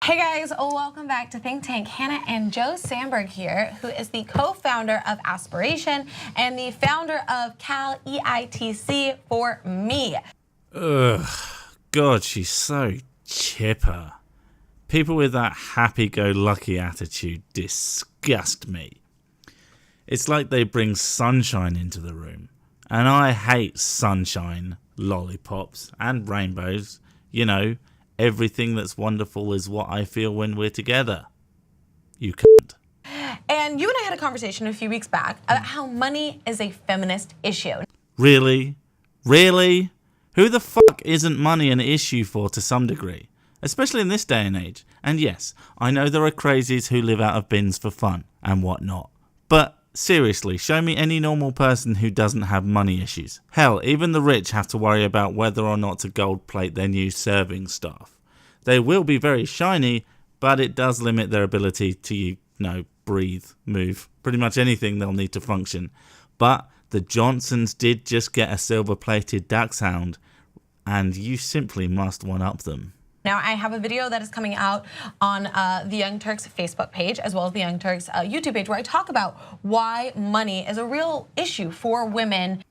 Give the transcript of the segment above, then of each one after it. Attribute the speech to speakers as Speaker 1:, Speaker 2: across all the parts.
Speaker 1: Hey guys, welcome back to Think Tank. Hannah and Joe Sandberg here, who is the co-founder of Aspiration and the founder of Cal EITC for Me.
Speaker 2: Ugh, God, she's so chipper. People with that happy-go-lucky attitude disgust me. It's like they bring sunshine into the room. And I hate sunshine, lollipops, and rainbows. You know, everything that's wonderful is what I feel when we're together. You cunt.
Speaker 1: And you and I had a conversation a few weeks back about how money is a feminist issue.
Speaker 2: Really? Really? Who the fuck isn't money an issue for to some degree? Especially in this day and age. And yes, I know there are crazies who live out of bins for fun and whatnot. But seriously, show me any normal person who doesn't have money issues. Hell, even the rich have to worry about whether or not to gold plate their new serving staff. They will be very shiny, but it does limit their ability to, you know, breathe, move, pretty much anything they'll need to function. But the Johnsons did just get a silver-plated dachshund, and you simply must one-up them.
Speaker 1: Now, I have a video that is coming out on the Young Turks Facebook page, as well as the Young Turks YouTube page, where I talk about why money is a real issue for women.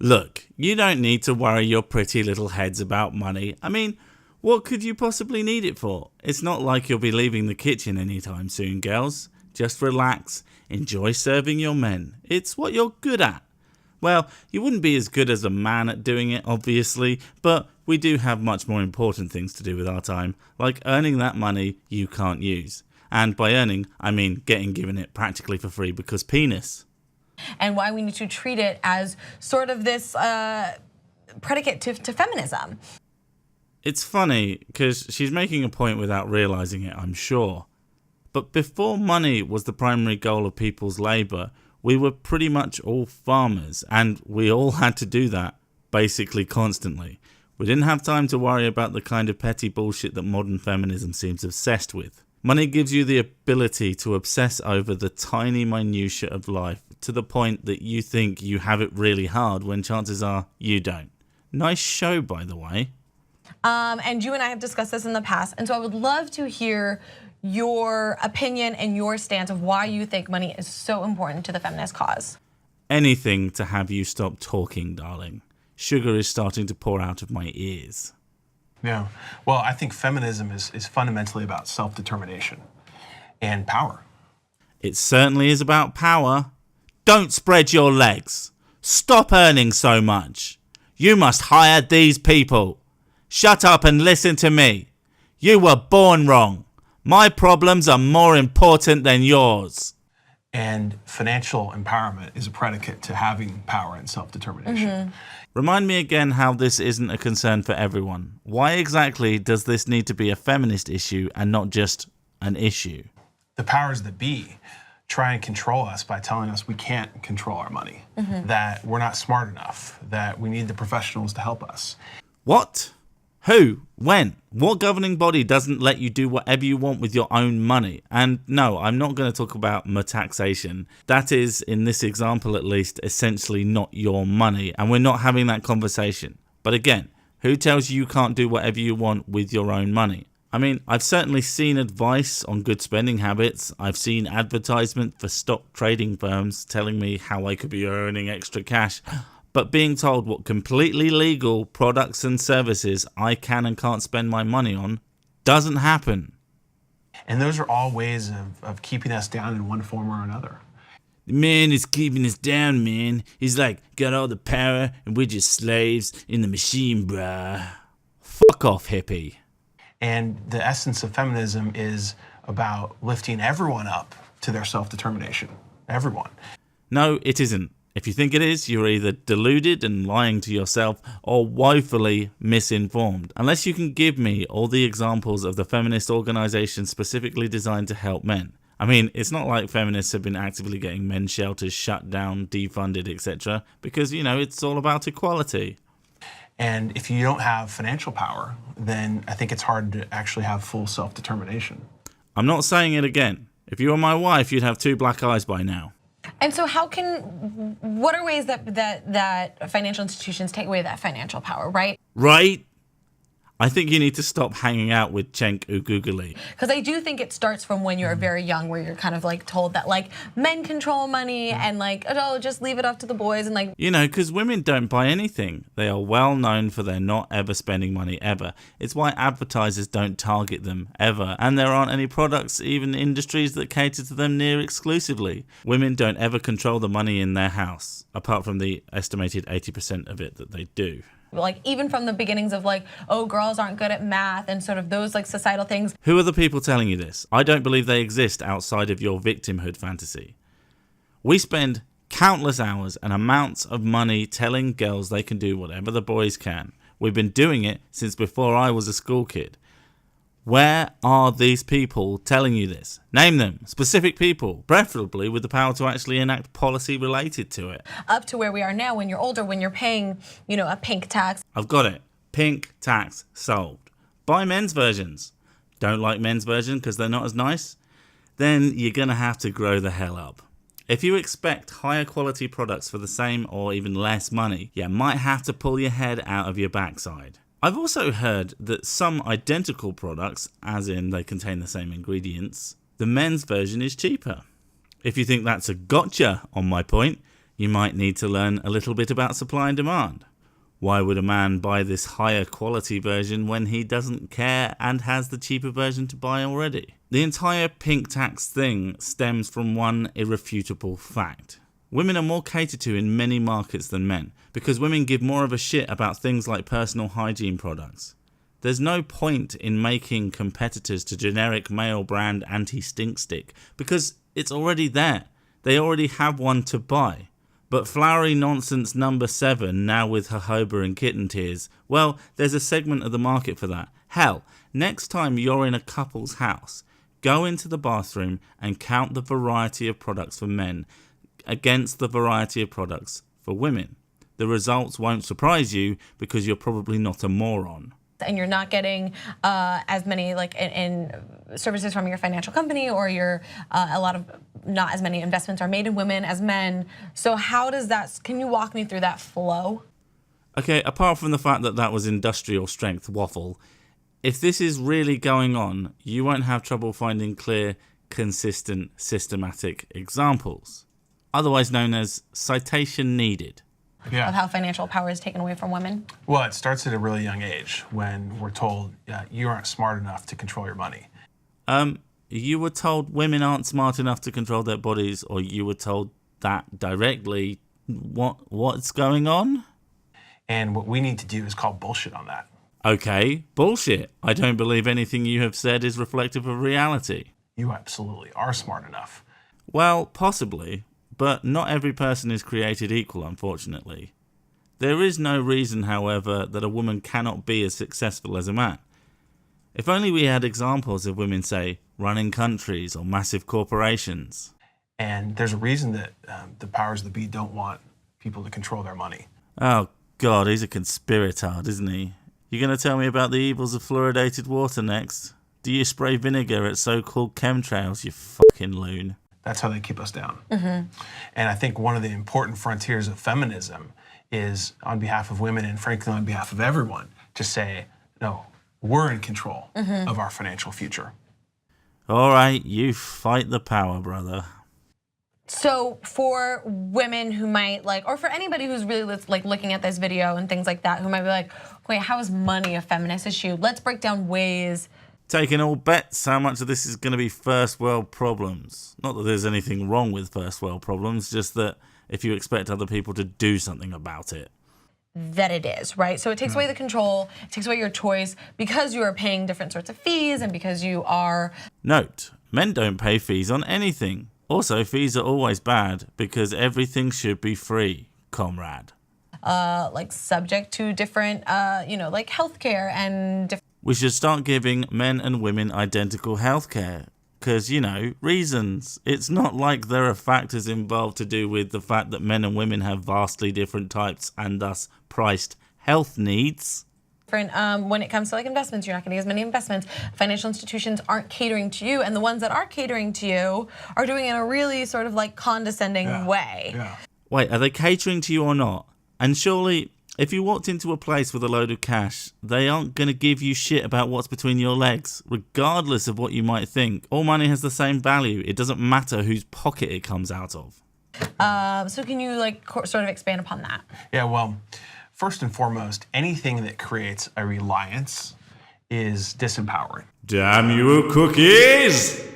Speaker 2: Look, you don't need to worry your pretty little heads about money. I mean, what could you possibly need it for? It's not like you'll be leaving the kitchen anytime soon, girls. Just relax, enjoy serving your men. It's what you're good at. Well, you wouldn't be as good as a man at doing it, obviously, but we do have much more important things to do with our time, like earning that money you can't use. And by earning, I mean getting given it practically for free because penis.
Speaker 1: And why we need to treat it as sort of this predicate to feminism.
Speaker 2: It's funny, because she's making a point without realising it, I'm sure. But before money was the primary goal of people's labour, we were pretty much all farmers, and we all had to do that, basically constantly. We didn't have time to worry about the kind of petty bullshit that modern feminism seems obsessed with. Money gives you the ability to obsess over the tiny minutiae of life, to the point that you think you have it really hard when chances are you don't. Nice show, by the way.
Speaker 1: And you and I have discussed this in the past, and so I would love to hear your opinion and your stance of why you think money is so important to the feminist cause.
Speaker 2: Anything to have you stop talking, darling. Sugar is starting to pour out of my ears.
Speaker 3: Yeah, well, I think feminism is fundamentally about self-determination and power.
Speaker 2: It certainly is about power. Don't spread your legs. Stop earning so much. You must hire these people. Shut up and listen to me. You were born wrong. My problems are more important than yours.
Speaker 3: And financial empowerment is a predicate to having power and self-determination.
Speaker 2: Remind me again how this isn't a concern for everyone. Why exactly does this need to be a feminist issue and not just an issue?
Speaker 3: The powers that be try and control us by telling us we can't control our money, that we're not smart enough, that we need the professionals to help us.
Speaker 2: What? Who? When? What governing body doesn't let you do whatever you want with your own money? And no, I'm not going to talk about taxation. That is, in this example at least, essentially not your money, and we're not having that conversation. But again, who tells you can't do whatever you want with your own money? I mean, I've certainly seen advice on good spending habits. I've seen advertisement for stock trading firms telling me how I could be earning extra cash. But being told what completely legal products and services I can and can't spend my money on doesn't happen.
Speaker 3: And those are all ways of keeping us down in one form or another.
Speaker 2: The man is keeping us down, man. He's like, got all the power and we're just slaves in the machine, bruh. Fuck off, hippie.
Speaker 3: And the essence of feminism is about lifting everyone up to their self-determination. Everyone.
Speaker 2: No, it isn't. If you think it is, you're either deluded and lying to yourself or woefully misinformed. Unless you can give me all the examples of the feminist organizations specifically designed to help men. I mean, it's not like feminists have been actively getting men's shelters shut down, defunded, etc. Because, you know, it's all about equality.
Speaker 3: And if you don't have financial power, then I think it's hard to actually have full self-determination.
Speaker 2: I'm not saying it again. If you were my wife, you'd have 2 black eyes by now.
Speaker 1: And so what are ways that financial institutions take away that financial power, right?
Speaker 2: Right? I think you need to stop hanging out with Cenk Ugoogly.
Speaker 1: Because I do think it starts from when you're very young, where you're kind of like told that like men control money and like, oh, just leave it up to the boys and like.
Speaker 2: You know, because women don't buy anything. They are well known for their not ever spending money ever. It's why advertisers don't target them ever. And there aren't any products, even industries, that cater to them near exclusively. Women don't ever control the money in their house, apart from the estimated 80% of it that they do.
Speaker 1: Like even from the beginnings of like, oh, girls aren't good at math and sort of those like societal things.
Speaker 2: Who are the people telling you this? I don't believe they exist outside of your victimhood fantasy. We spend countless hours and amounts of money telling girls they can do whatever the boys can. We've been doing it since before I was a school kid. Where are these people telling you this? Name them. Specific people, preferably with the power to actually enact policy related to it.
Speaker 1: Up to where we are now, when you're older, when you're paying, you know, a pink tax.
Speaker 2: I've got it. Pink tax solved. Buy men's versions. Don't like men's version because they're not as nice? Then you're going to have to grow the hell up. If you expect higher quality products for the same or even less money, you might have to pull your head out of your backside. I've also heard that some identical products, as in they contain the same ingredients, the men's version is cheaper. If you think that's a gotcha on my point, you might need to learn a little bit about supply and demand. Why would a man buy this higher quality version when he doesn't care and has the cheaper version to buy already? The entire pink tax thing stems from one irrefutable fact. Women are more catered to in many markets than men, because women give more of a shit about things like personal hygiene products. There's no point in making competitors to generic male brand anti-stink stick, because it's already there. They already have one to buy. But flowery nonsense number 7, now with jojoba and kitten tears, well, there's a segment of the market for that. Hell, next time you're in a couple's house, go into the bathroom and count the variety of products for men against the variety of products for women. The results won't surprise you because you're probably not a moron.
Speaker 1: And you're not getting as many like in services from your financial company, or your not as many investments are made in women as men. So how does that, can you walk me through that flow?
Speaker 2: Okay, apart from the fact that that was industrial strength waffle, if this is really going on, you won't have trouble finding clear, consistent, systematic examples, otherwise known as citation needed.
Speaker 1: Of how financial power is taken away from women?
Speaker 3: Well, it starts at a really young age when we're told you aren't smart enough to control your money.
Speaker 2: You were told women aren't smart enough to control their bodies, or you were told that directly? What's going on?
Speaker 3: And what we need to do is call bullshit on that.
Speaker 2: Okay, bullshit. I don't believe anything you have said is reflective of reality.
Speaker 3: You absolutely are smart enough.
Speaker 2: Well, possibly. But not every person is created equal, unfortunately. There is no reason, however, that a woman cannot be as successful as a man. If only we had examples of women, say, running countries or massive corporations.
Speaker 3: And there's a reason that the powers that be don't want people to control their money.
Speaker 2: Oh, God, he's a conspiratard, isn't he? You're going to tell me about the evils of fluoridated water next? Do you spray vinegar at so-called chemtrails, you fucking loon?
Speaker 3: That's how they keep us down. And I think one of the important frontiers of feminism is, on behalf of women and frankly on behalf of everyone, to say, no, we're in control of our financial future.
Speaker 2: All right, you fight the power, brother.
Speaker 1: So for women who might like, or for anybody who's really like looking at this video and things like that, who might be like, wait, how is money a feminist issue? Let's break down ways.
Speaker 2: Taking all bets, how much of this is going to be first world problems? Not that there's anything wrong with first world problems, just that if you expect other people to do something about it.
Speaker 1: That it is, right? So it takes away the control, it takes away your choice, because you are paying different sorts of fees and because you are...
Speaker 2: Note, men don't pay fees on anything. Also, fees are always bad because everything should be free, comrade.
Speaker 1: Like subject to different, like healthcare and different...
Speaker 2: We should start giving men and women identical healthcare. Because, reasons. It's not like there are factors involved to do with the fact that men and women have vastly different types and thus priced health needs.
Speaker 1: When it comes to like investments, you're not getting as many investments. Financial institutions aren't catering to you, and the ones that are catering to you are doing it in a really sort of like condescending way.
Speaker 3: Yeah.
Speaker 2: Wait, are they catering to you or not? And surely If you walked into a place with a load of cash, they aren't going to give you shit about what's between your legs, regardless of what you might think. All money has the same value. It doesn't matter whose pocket it comes out of.
Speaker 1: So can you sort of expand upon that?
Speaker 3: Yeah, well, first and foremost, anything that creates a reliance is disempowering.
Speaker 2: Damn you, cookies!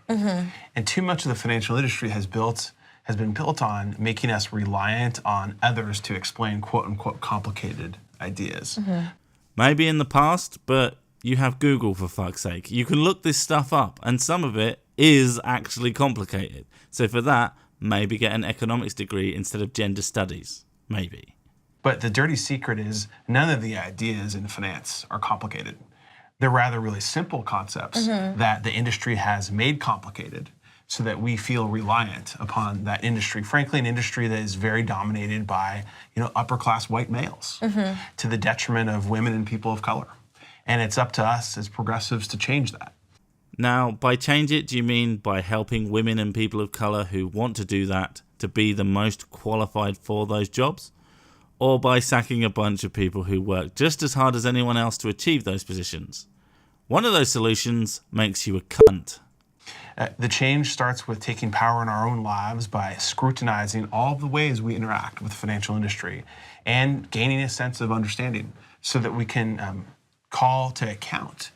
Speaker 3: And too much of the financial industry has been built on making us reliant on others to explain quote unquote complicated ideas.
Speaker 2: Maybe in the past, but you have Google, for fuck's sake. You can look this stuff up, and some of it is actually complicated. So for that, maybe get an economics degree instead of gender studies. Maybe.
Speaker 3: But the dirty secret is none of the ideas in finance are complicated. They're rather really simple concepts that the industry has made complicated so that we feel reliant upon that industry. Frankly, an industry that is very dominated by, upper class white males to the detriment of women and people of color. And it's up to us as progressives to change that.
Speaker 2: Now, by change it, do you mean by helping women and people of colour who want to do that to be the most qualified for those jobs? Or by sacking a bunch of people who work just as hard as anyone else to achieve those positions? One of those solutions makes you a cunt.
Speaker 3: The change starts with taking power in our own lives by scrutinizing all the ways we interact with the financial industry and gaining a sense of understanding so that we can call to account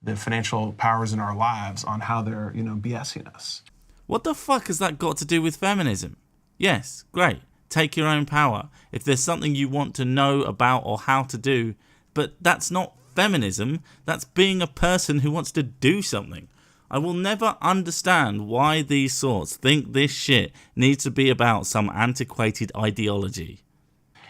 Speaker 3: the financial powers in our lives on how they're, BSing us.
Speaker 2: What the fuck has that got to do with feminism? Yes, great. Take your own power. If there's something you want to know about or how to do, but that's not feminism, that's being a person who wants to do something. I will never understand why these sorts think this shit needs to be about some antiquated ideology.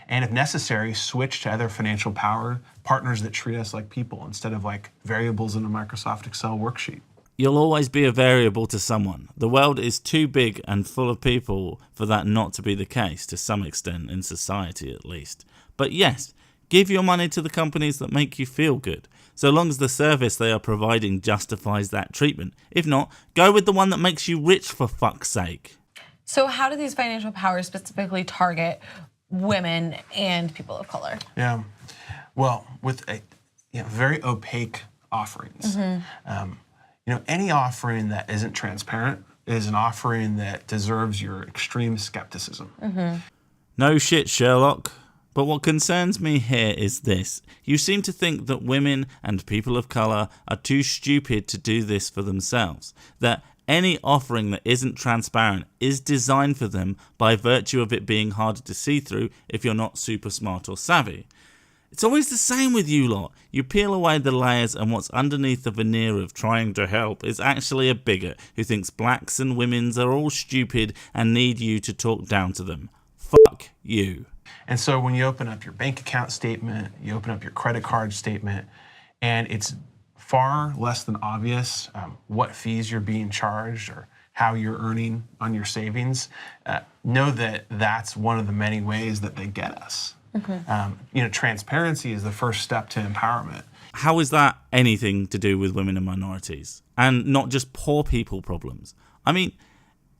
Speaker 3: And if necessary, switch to other financial power partners that treat us like people instead of like variables in a Microsoft Excel worksheet.
Speaker 2: You'll always be a variable to someone. The world is too big and full of people for that not to be the case, to some extent, in society at least. But yes, give your money to the companies that make you feel good, so long as the service they are providing justifies that treatment. If not, go with the one that makes you rich, for fuck's sake.
Speaker 1: So how do these financial powers specifically target women and people of color?
Speaker 3: Yeah, well, with very opaque offerings. Any offering that isn't transparent is an offering that deserves your extreme skepticism.
Speaker 2: No shit, Sherlock. But what concerns me here is this. You seem to think that women and people of colour are too stupid to do this for themselves. That any offering that isn't transparent is designed for them by virtue of it being harder to see through if you're not super smart or savvy. It's always the same with you lot. You peel away the layers and what's underneath the veneer of trying to help is actually a bigot who thinks blacks and women's are all stupid and need you to talk down to them. Fuck you.
Speaker 3: And so when you open up your bank account statement, you open up your credit card statement, and it's far less than obvious what fees you're being charged or how you're earning on your savings, know that that's one of the many ways that they get us. Transparency is the first step to empowerment.
Speaker 2: How is that anything to do with women and minorities? And not just poor people problems? I mean,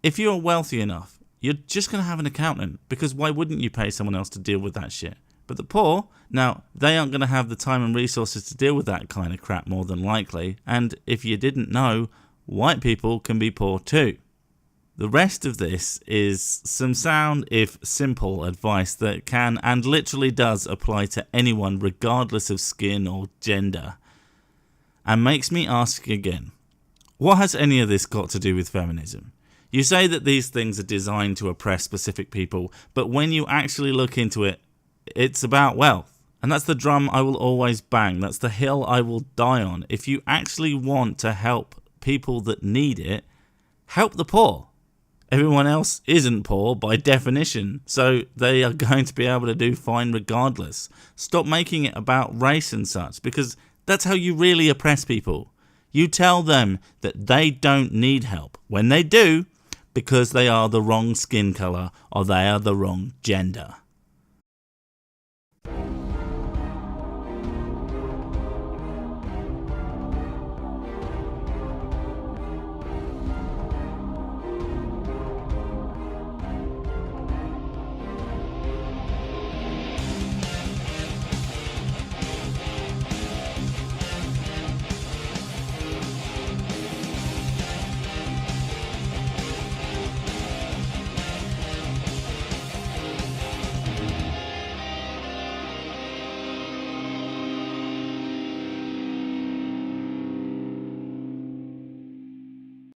Speaker 2: if you're wealthy enough, you're just going to have an accountant, because why wouldn't you pay someone else to deal with that shit? But the poor, now, they aren't going to have the time and resources to deal with that kind of crap more than likely. And if you didn't know, white people can be poor too. The rest of this is some sound, if simple, advice that can and literally does apply to anyone regardless of skin or gender. And makes me ask again, what has any of this got to do with feminism? You say that these things are designed to oppress specific people, but when you actually look into it, it's about wealth. And that's the drum I will always bang. That's the hill I will die on. If you actually want to help people that need it, help the poor. Everyone else isn't poor by definition, so they are going to be able to do fine regardless. Stop making it about race and such, because that's how you really oppress people. You tell them that they don't need help when they do, because they are the wrong skin colour or they are the wrong gender.